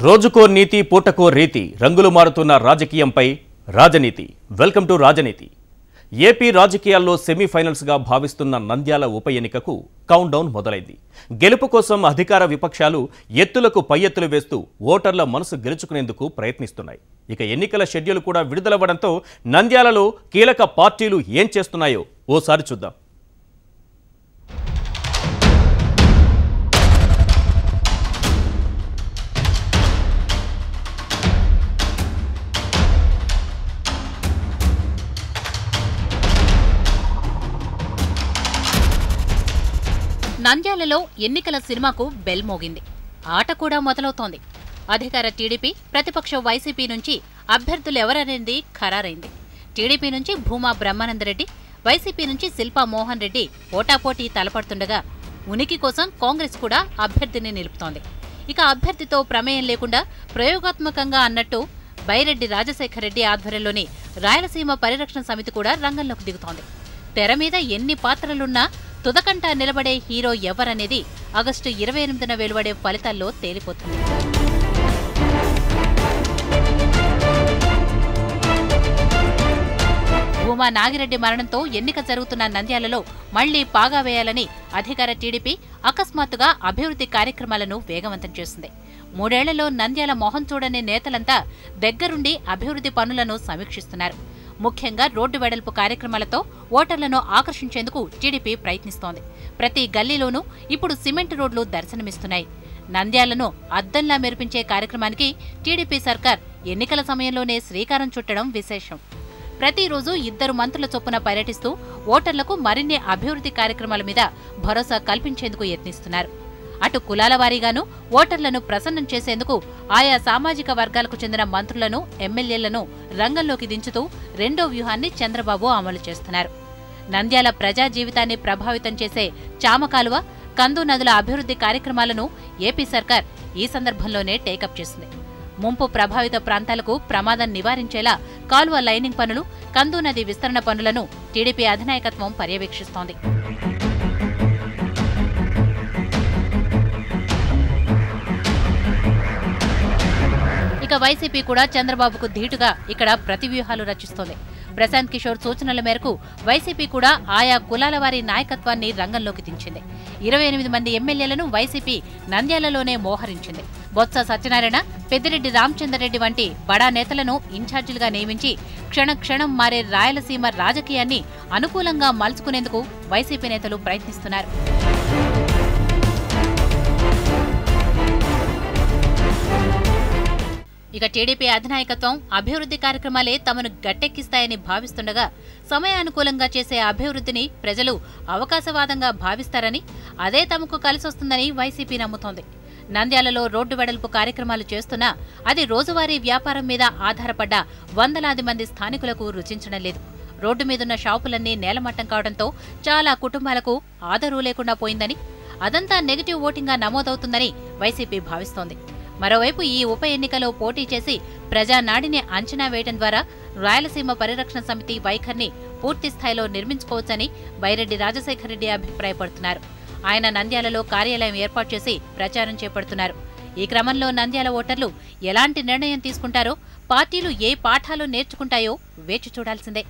రోజుకో నీతి పూటకో రీతి రంగులు మారుతున్న రాజకీయంపై రాజనీతి. వెల్కమ్ టు రాజనీతి. ఏపీ రాజకీయాల్లో సెమీఫైనల్స్గా భావిస్తున్న నంద్యాల ఉప ఎన్నికకు కౌంట్ డౌన్ మొదలైంది. గెలుపు కోసం అధికార విపక్షాలు ఎత్తులకు పై ఎత్తులు వేస్తూ ఓటర్ల మనసు గెలుచుకునేందుకు ప్రయత్నిస్తున్నాయి. ఇక ఎన్నికల షెడ్యూల్ కూడా విడుదలవ్వడంతో నంద్యాలలో కీలక పార్టీలు ఏం చేస్తున్నాయో ఓసారి చూద్దాం. నంద్యాలలో ఎన్నికల సినిమాకు బెల్ మోగింది. ఆట కూడా మొదలవుతోంది. అధికార టీడీపీ, ప్రతిపక్ష వైసీపీ నుంచి అభ్యర్థులు ఎవరనేది ఖరారైంది. టీడీపీ నుంచి భూమా బ్రహ్మానందరెడ్డి, వైసీపీ నుంచి శిల్పా మోహన్ రెడ్డి పోటాపోటీ తలపడుతుండగా ఉనికి కోసం కాంగ్రెస్ కూడా అభ్యర్థిని నిలుపుతోంది. ఇక అభ్యర్థితో ప్రమేయం లేకుండా ప్రయోగాత్మకంగా అన్నట్టు బైరెడ్డి రాజశేఖర రెడ్డి ఆధ్వర్యంలోని రాయలసీమ పరిరక్షణ సమితి కూడా రంగంలోకి దిగుతోంది. తెర మీద ఎన్ని పాత్రలున్నా తుదకంటా నిలబడే హీరో ఎవరనేది ఆగస్టు 28న వెలువడే ఫలితాల్లో తేలిపోతుంది. భూమా నాగిరెడ్డి మరణంతో ఎన్నిక జరుగుతున్న నంద్యాలలో మళ్లీ పాగా వేయాలని అధికార టీడీపీ అకస్మాత్తుగా అభివృద్ధి కార్యక్రమాలను వేగవంతం చేసింది. 3 ఏళ్లలో నంద్యాల మొహం చూడని నేతలంతా దగ్గరుండి అభివృద్ధి పనులను సమీక్షిస్తున్నారు. ముఖ్యంగా రోడ్డు వెడల్పు కార్యక్రమాలతో ఓటర్లను ఆకర్షించేందుకు టీడీపీ ప్రయత్నిస్తోంది. ప్రతి గల్లీలోనూ ఇప్పుడు సిమెంట్ రోడ్లు దర్శనమిస్తున్నాయి. నంద్యాలను అద్దంలా మెరిపించే కార్యక్రమానికి టీడీపీ సర్కార్ ఎన్నికల సమయంలోనే శ్రీకారం చుట్టడం విశేషం. ప్రతిరోజు 2 మంత్రుల చొప్పున పర్యటిస్తూ ఓటర్లకు మరిన్ని అభివృద్ధి కార్యక్రమాల మీద భరోసా కల్పించేందుకు యత్నిస్తున్నారు. అటు కులాల వారీగాను ఓటర్లను ప్రసన్నం చేసేందుకు ఆయా సామాజిక వర్గాలకు చెందిన మంత్రులను, ఎమ్మెల్యేలను రంగంలోకి దించుతూ రెండో వ్యూహాన్ని చంద్రబాబు అమలు చేస్తున్నారు. నంద్యాల ప్రజా జీవితాన్ని ప్రభావితం చేసే చామకాలువ, కందు నదుల అభివృద్ధి కార్యక్రమాలను ఏపీ సర్కార్ ఈ సందర్భంలోనే టేకప్ చేసింది. ముంపు ప్రభావిత ప్రాంతాలకు ప్రమాదం నివారించేలా కాలువ లైనింగ్ పనులు, కందు నది విస్తరణ పనులను టీడీపీ అధినాయకత్వం పర్యవేక్షిస్తోంది. ఇక వైసీపీ కూడా చంద్రబాబుకు ధీటుగా ఇక్కడ ప్రతివ్యూహాలు రచిస్తోంది. ప్రశాంత్ కిషోర్ సూచనల మేరకు వైసీపీ కూడా ఆయా కులాల వారి నాయకత్వాన్ని రంగంలోకి దించింది. 28 మంది ఎమ్మెల్యేలను వైసీపీ నంద్యాలలోనే మోహరించింది. బొత్స సత్యనారాయణ, పెద్దిరెడ్డి రామచంద్రరెడ్డి వంటి బడా నేతలను ఇన్ఛార్జీలుగా నియమించి క్షణక్షణం మారే రాయలసీమ రాజకీయాన్ని అనుకూలంగా మలుచుకునేందుకు వైసీపీ నేతలు ప్రయత్నిస్తున్నారు. ఇక టీడీపీ అధినాయకత్వం అభివృద్ధి కార్యక్రమాలే తమను గట్టెక్కిస్తాయని భావిస్తుండగా సమయానుకూలంగా చేసే అభివృద్ధిని ప్రజలు అవకాశవాదంగా భావిస్తారని, అదే తమకు కలిసొస్తుందని వైసీపీ నమ్ముతోంది. నంద్యాలలో రోడ్డు వెడల్పు కార్యక్రమాలు చేస్తున్నా అది రోజువారీ వ్యాపారం మీద ఆధారపడ్డ వందలాది మంది స్థానికులకు రుచించడం లేదు. రోడ్డు మీదున్న షాపులన్నీ నేలమట్టం కావడంతో చాలా కుటుంబాలకు ఆదరూ లేకుండా పోయిందని, అదంతా నెగిటివ్ ఓటింగ్గా నమోదవుతుందని వైసీపీ భావిస్తోంది. మరోవైపు ఈ ఉప ఎన్నికలో పోటీ చేసి ప్రజానాడిని అంచనా వేయడం ద్వారా రాయలసీమ పరిరక్షణ సమితి వైఖరిని పూర్తిస్థాయిలో నిర్మించుకోవచ్చని బైరెడ్డి రాజశేఖర రెడ్డి అభిప్రాయపడుతున్నారు. ఆయన నంద్యాలలో కార్యాలయం ఏర్పాటు చేసి ప్రచారం చేపడుతున్నారు. ఈ క్రమంలో నంద్యాల ఓటర్లు ఎలాంటి నిర్ణయం తీసుకుంటారో, పార్టీలు ఏ పాఠాలు నేర్చుకుంటాయో వేచి చూడాల్సిందే.